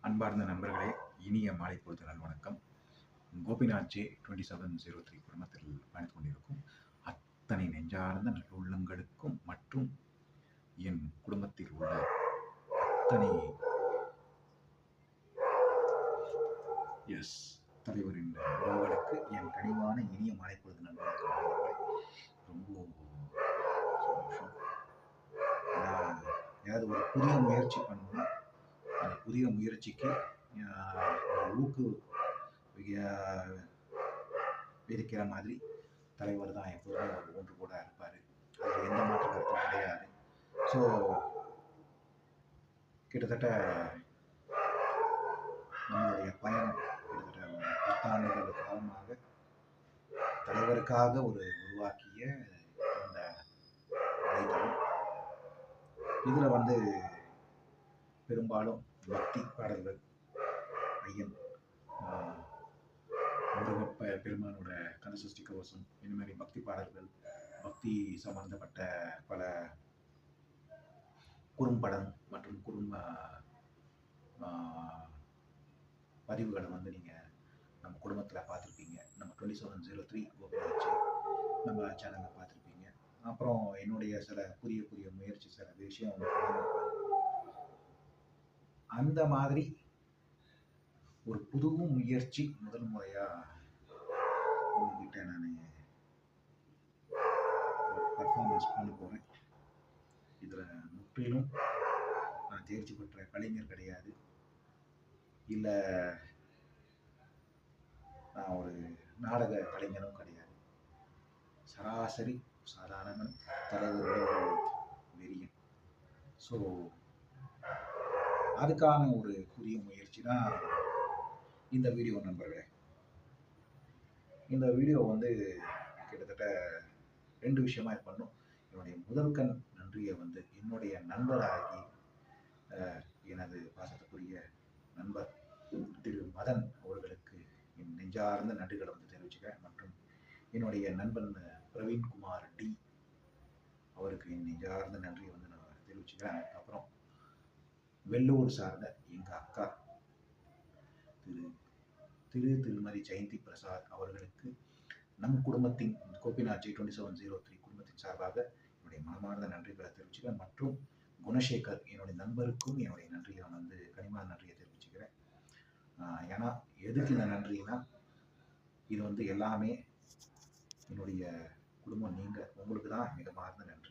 அன்பார்ந்த நண்பர்களே, இனிய மாலை பொழுது நல்வணக்கம். கோபிநாத் ஜே 2703 குடும்பத்தில் பயணித்துக் கொண்டிருக்கும் அத்தனை நெஞ்சார்ந்த நல்லுள்ளங்களுக்கும் மற்றும் என் குடும்பத்தில் உள்ள அத்தனை தலைவரின் உறவுகளுக்கு என் கனிவான இனிய மாலை பொழுது நல்வணக்கம். ரொம்ப சந்தோஷம். ஏதாவது ஒரு புதிய முயற்சி பண்ணணும்னா அந்த புதிய முயற்சிக்கு ஊக்கு விதிக்கிற மாதிரி தலைவர் தான் எப்போதுமே ஒரு ஒன்று கூட இருப்பார். அதில் எந்த மாற்று கருத்தும் கிடையாது. ஸோ கிட்டத்தட்ட நம்மளுடைய பயணம் கிட்டத்தட்ட 10 ஆண்டுகள் காலமாக தலைவருக்காக உருவாக்கிய இந்த வலைதளம். இதில் பெரும்பாலும் பக்தி பாடல்கள், ஐயன் முருகப்ப பெருமானோட கந்தசஷ்டி கவசம், இந்த மாதிரி பக்தி பாடல்கள், பக்தி சம்பந்தப்பட்ட பல குறும்படம் மற்றும் குறும்ப பதிவுகளை நீங்கள் நம்ம குடும்பத்தில் பார்த்துருப்பீங்க. நம்ம 2703 கோபிநாத் ஜே நம்ம சேனலில் பார்த்துருப்பீங்க. அப்புறம் என்னுடைய சில புதிய முயற்சி, சில விஷயம் அந்த மாதிரி ஒரு புது முயற்சி முதல் முறையாக உங்ககிட்ட நான் பர்ஃபார்மன்ஸ் பண்ண போகிறேன். இதில் முற்றிலும் நான் தேர்ச்சி பெற்ற கலைஞர் கிடையாது, இல்லை நான் ஒரு நாடக கலைஞரும் கிடையாது. சராசரி சாதாரண தலைவரோட ஒரு வெறியன். ஸோ அதுக்கான ஒரு புதிய முயற்சி தான் இந்த வீடியோ நண்பர்களே. இந்த வீடியோ கிட்டத்தட்ட 2 விஷயமா பண்ணும். என்னுடைய முதல் கண் நன்றியை என்னுடைய நண்பராகி எனது பாசத்துக்குரிய நண்பர் திரு மதன் அவர்களுக்கு என் நெஞ்சார்ந்த நன்றிகளை தெரிவிச்சுக்கிறேன். மற்றும் என்னுடைய நண்பன் பிரவீன்குமார் டி அவருக்கு என் நெஞ்சார்ந்த நன்றியை நான் தெரிவிச்சுக்கிறேன். அப்புறம் வெள்ளூர் சார்ந்த எங்கள் அக்கா திருமதி ஜெயந்தி பிரசாத் அவர்களுக்கு நம் குடும்பத்தின் கோபிநாத் ஜே 2703 குடும்பத்தின் சார்பாக என்னுடைய மனமார்ந்த நன்றிகளை தெரிவிச்சுக்கிறேன். மற்றும் குணசேகர் என்னுடைய நண்பருக்கும் என்னுடைய நன்றியை கனிமான நன்றியை தெரிவிச்சுக்கிறேன். ஏன்னா எதுக்கு இந்த நன்றினா, இது எல்லாமே என்னுடைய குடும்பம், உங்களுக்கு தான் மிக மார்ந்த நன்றி.